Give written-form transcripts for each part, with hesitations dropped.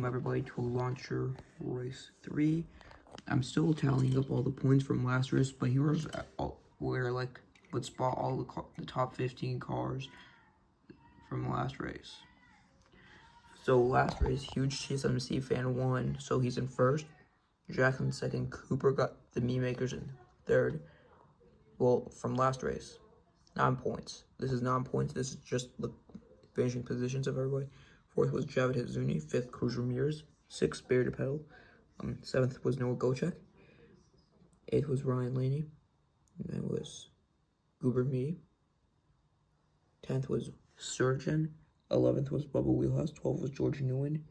Welcome everybody to Launcher Race 3. I'm still tallying up all the points from last race, but here's where let's spot all the top 15 cars from last race. So last race, huge TSMC fan won, so he's in first. Jack in second. Cooper got the Me Makers in third. Well, from last race, 9 points. This is 9 points. This is just the finishing positions of everybody. Fourth was Javid Hizuni. Fifth, Cruz Ramirez. Sixth, Barry DePedal. Seventh was Noah Gochek. Eighth was Ryan Laney. Ninth was Goober Me. 10th was Surgeon. 11th was Bubba Wheelhouse. 12th was George Newen.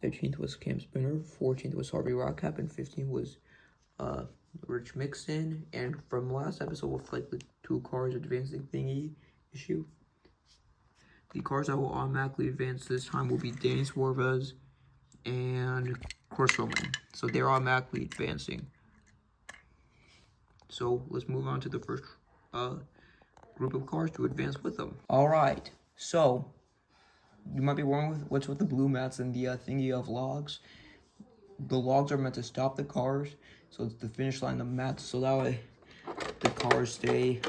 13th was Cam Spinner. 14th was Harvey Rockcap. And 15th was Rich Mixon. And from last episode with the 2 cars advancing thingy issue, the cars that will automatically advance this time will be Danny Suarez and Corsoman. So they're automatically advancing. So let's move on to the first group of cars to advance with them. Alright, so you might be wondering what's with the blue mats and the thingy of logs. The logs are meant to stop the cars, so it's the finish line, the mats, so that way the cars stay,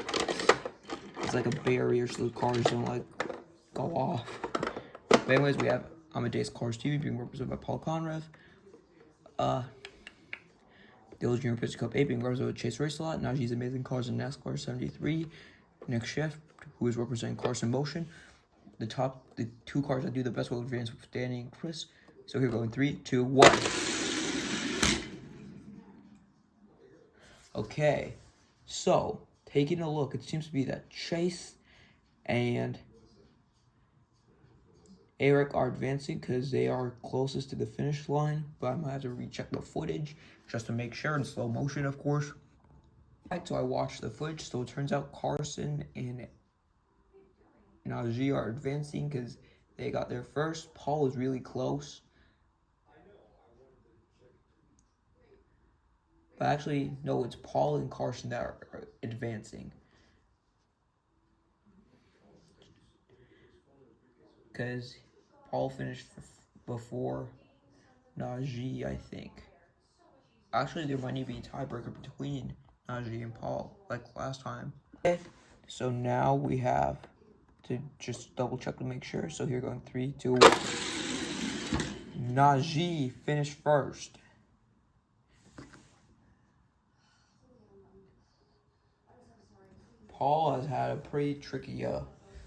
it's like a barrier so the cars don't go off. But anyways, we have Amadeus Cars TV being represented by Paul Conrev. Dill's Junior Pistol Cup 8 being represented by Chase Racelot. Najee's Amazing Cars in NASCAR 73. Nick Chef, who is representing Cars in Motion. The 2 cars that do the best will advance with Danny and Chris. So here we go in 3, 2, 1. Okay, so taking a look, it seems to be that Chase and Eric are advancing because they are closest to the finish line, but I might have to recheck the footage just to make sure, in slow motion, of course. Alright, so I watched the footage, so it turns out Carson and Najee are advancing because they got there first. Paul is really close. But actually, no, it's Paul and Carson that are advancing. Because Paul finished before Najee, I think. Actually, there might need to be a tiebreaker between Najee and Paul, like last time. Okay, so now we have to just double check to make sure. So here going 3, 2, 1. Najee finished first. Paul has had a pretty tricky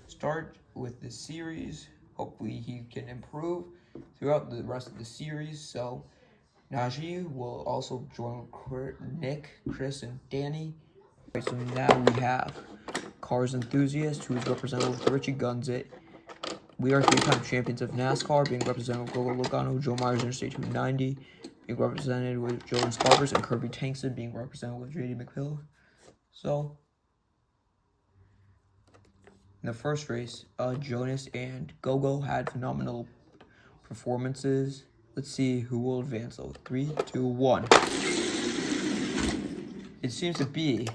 start with the series. Hopefully he can improve throughout the rest of the series. So Najee will also join Nick, Chris, and Danny. Okay, so now we have Cars Enthusiast, who is represented with Richie Gunzit. We are 3-time champions of NASCAR, being represented with Gogo Logano, Joe Myers Interstate 290, being represented with Joe Scarpers, and Kirby Tankson being represented with JD McPhill. So in the first race, Jonas and Gogo had phenomenal performances. Let's see who will advance though. 3, 2, 1. It seems to be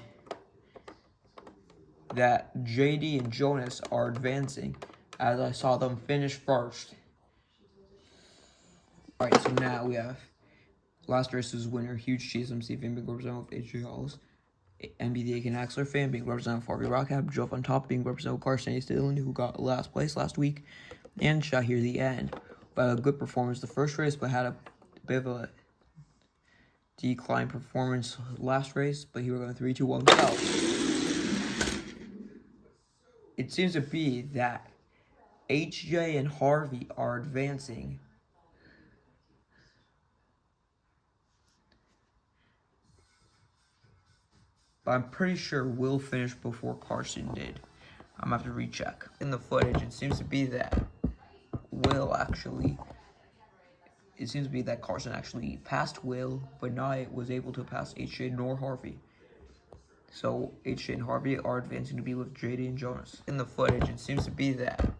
that JD and Jonas are advancing, as I saw them finish first. Alright, so now we have last race's winner, huge TSMC fan being represented with AJ Hollis. MBD Aiken Axler fan being represented with Harvey Rockcap. Joe on top being represented with Carson Dillon, who got last place last week. And Shahir the End. But a good performance the first race, but had a bit of a decline performance last race. But here we're going 3, 2, 1, go. It seems to be that HJ and Harvey are advancing. But I'm pretty sure Will finished before Carson did. I'm going to have to recheck. In the footage, it seems to be that Carson actually passed Will, but not was able to pass HJ nor Harvey. So HJ and Harvey are advancing to be with JD and Jonas. In the footage, it seems to be that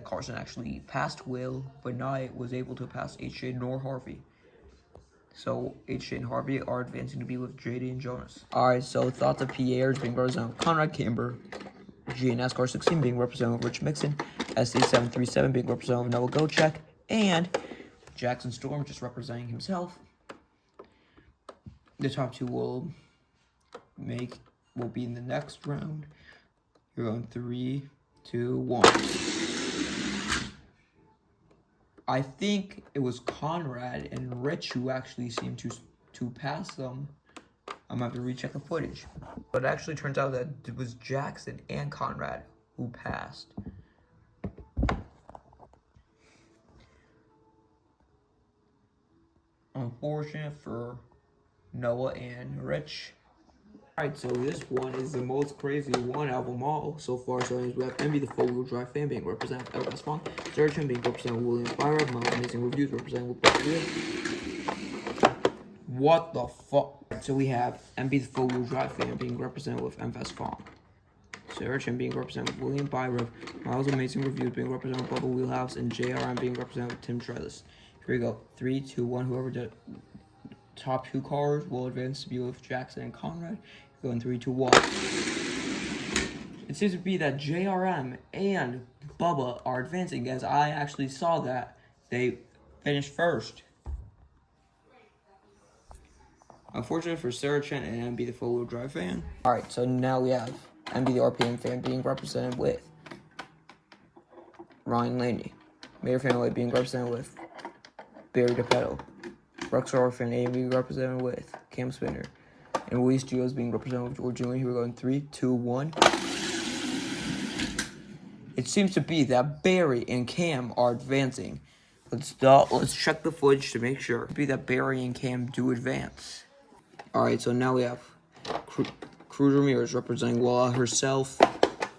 Carson actually passed Will, but not was able to pass HJ nor Harvey. So HJ and Harvey are advancing to be with JD and Jonas. Alright, so thoughts of Pierre's being represented with Conrad Camber, GNASCAR 16 being represented with Rich Mixon, SD737 being represented with Noah Gochek, and Jackson Storm just representing himself. The top two will be in the next round. You're going 3, 2, 1. I think it was Conrad and Rich who actually seemed to pass them. I'm gonna have to recheck the footage. But it actually turns out that it was Jackson and Conrad who passed. Unfortunate for Noah and Rich. Alright, so this one is the most crazy one out of them all so far. So we have Envy, the four-wheel drive fan, being represented with LS Font, Search being represented with William Byron, My Amazing Reviews represented with Buck. What the fuck? So we have Envy, the four-wheel drive fan, being represented with MFS Font, Search being represented with William Byron, Miles Amazing Reviews being represented with Bubba Wheelhouse, and JRM being represented with Tim Trellis. Here we go. 3, 2, 1. Whoever did top two cars will advance to be with Jackson and Conrad. Going 3, 2, 1. It seems to be that JRM and Bubba are advancing, as I actually saw that they finished first. Unfortunate for Sarah Chen and MB the four-wheel drive fan. Alright, so now we have MB the RPM fan being represented with Ryan Laney. Mayor Fan Away being represented with Barry DePetto. Rockstar Fan A being represented with Cam Spinner. And Luis Gios being represented with George Jr. Here we're going 3, 2, 1. It seems to be that Barry and Cam are advancing. Let's check the footage to make sure. It be that Barry and Cam do advance. Alright, so now we have Cruz Ramirez representing Walla herself.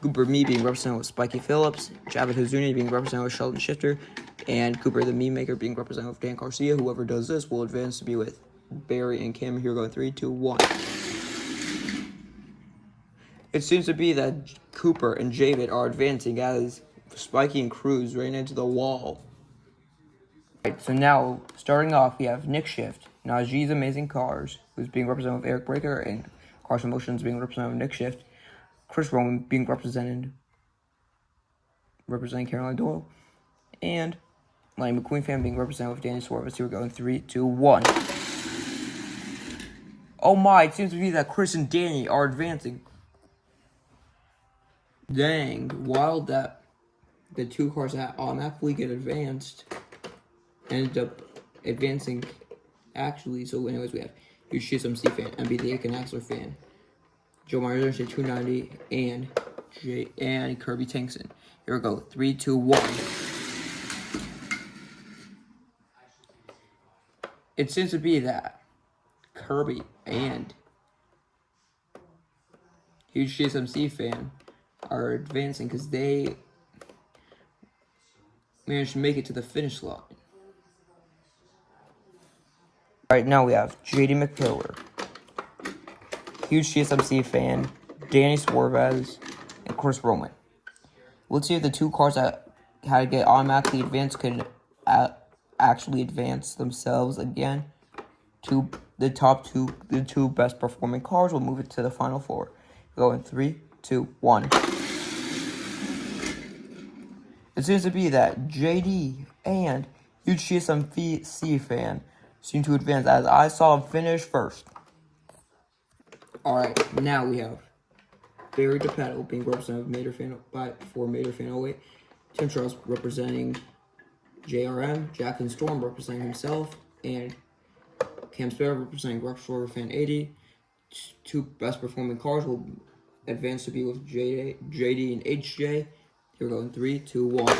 Cooper Me being represented with Spiky Phillips. Javed Hazuni being represented with Sheldon Shifter. And Cooper the Meme Maker being represented with Dan Garcia. Whoever does this will advance to be with Barry and Cam. Here going 3, 2, 1. It seems to be that Cooper and Javid are advancing as Spiky and Cruz ran into the wall. Right, so now, starting off, we have Nick Shift, Najee's Amazing Cars, who's being represented with Eric Breaker, and Cars Motions being represented with Nick Shift. Chris Roman being representing Caroline Doyle. And Lightning McQueen fan being represented with Danny Suarez. Here we're going 3, 2, 1. Oh my, it seems to be that Chris and Danny are advancing. Dang, wild that the two cars that automatically get advanced ended up advancing actually. So anyways, we have Huge CSMC fan, MB the Aiken Axler fan, Joe Myers 290, and Kirby Tankson. Here we go, 3, 2, 1. It seems to be that Kirby and Huge CSMC fan are advancing because they managed to make it to the finish line. Alright, now we have JD McPillar, Huge CSMC fan, Danny Suarez, and Chris Roman. Let's see if the two cars that had to get automatically advanced could actually advance themselves again. The two best performing cars will move it to the final four. Going 3, 2, 1. It seems to be that JD and Huge CSMC fan seem to advance, as I saw him finish first. Alright, now we have Barry DePetto being represented for Mater Fan 08. Tim Charles representing JRM. Jackson Storm representing himself. And Cam Spinner representing Rockstar Fan 80. Two best performing cars will advance to be with JD and HJ. Here we're going 3, 2, 1.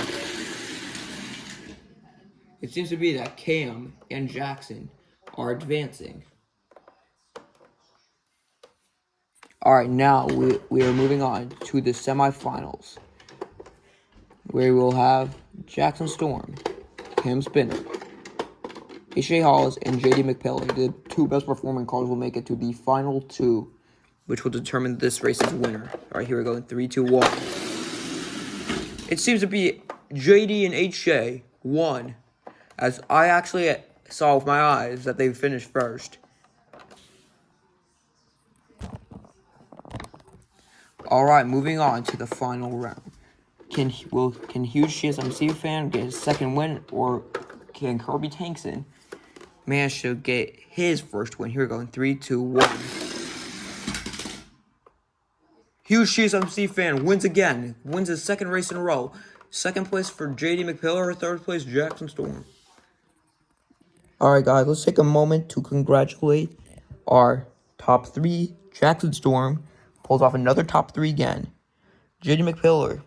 It seems to be that Cam and Jackson are advancing. Alright, now we are moving on to the semifinals, where we will have Jackson Storm, Cam Spinner, HJ Hollis, and JD McPillar. The two best performing cars will make it to the final two, which will determine this race's winner. Alright, here we go in 3, 2, 1. It seems to be JD and HJ won, as I actually saw with my eyes that they finished first. All right, moving on to the final round. Can huge TSMC fan get his second win, or can Kirby Tankson manage to get his first win? Here we go in 3, 2, 1. Huge TSMC fan wins again. Wins his second race in a row. Second place for JD McPillar. Third place, Jackson Storm. Alright guys, let's take a moment to congratulate our top 3. Jackson Storm pulls off another top 3 again. JD McPillar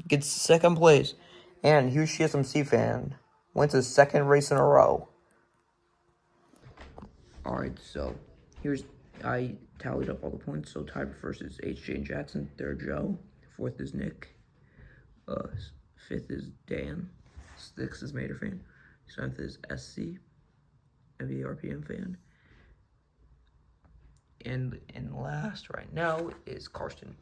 gets second place. And huge TSMC fan wins his second race in a row. Alright, so I tallied up all the points. So tied for first is HJ and Jackson. Third, Joe. Fourth is Nick. Fifth is Dan. Sixth is Mater fan. Seventh is SC, MVRPM fan. And last right now is Karsten.